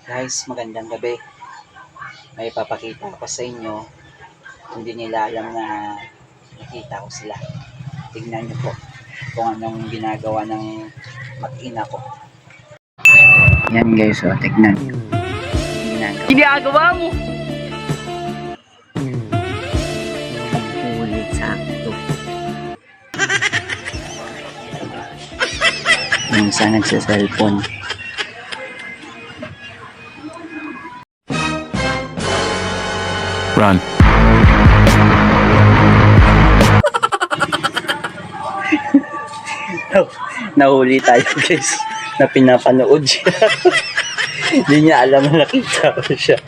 Guys, magandang gabi. May papakita ko sa inyo. Hindi nila alam na nakita ko sila. Tignan niyo po kung anong ginagawa ng mag-ina ko. Yan guys, tignan niyo. Ginagawa mo! Ulit sakto. Yung isa nagsa-cellphone. Run. Nahuli tayo guys na pinapanood siya. Hindi niya alam na nakita ko siya.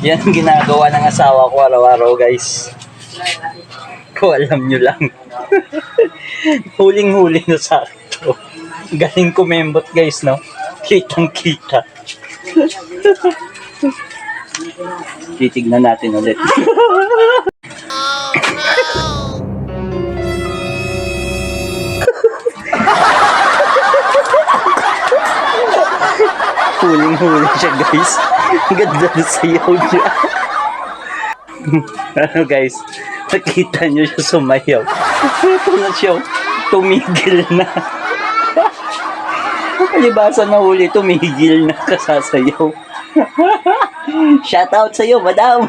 Yan ang ginagawa ng asawa ko araw-araw guys. Kung alam nyo lang. Huling-huli na sakto. Galing kumembot guys, no? Kitang-kita. Titignan natin ulit. Huling-huli siya guys. Ang ganda na sayaw niya. Ano guys, nakita niyo siya sumayaw. Ito na siya, tumigil na. Palibasa na huli, tumigil na kasasayaw. Shout out sa'yo, madam.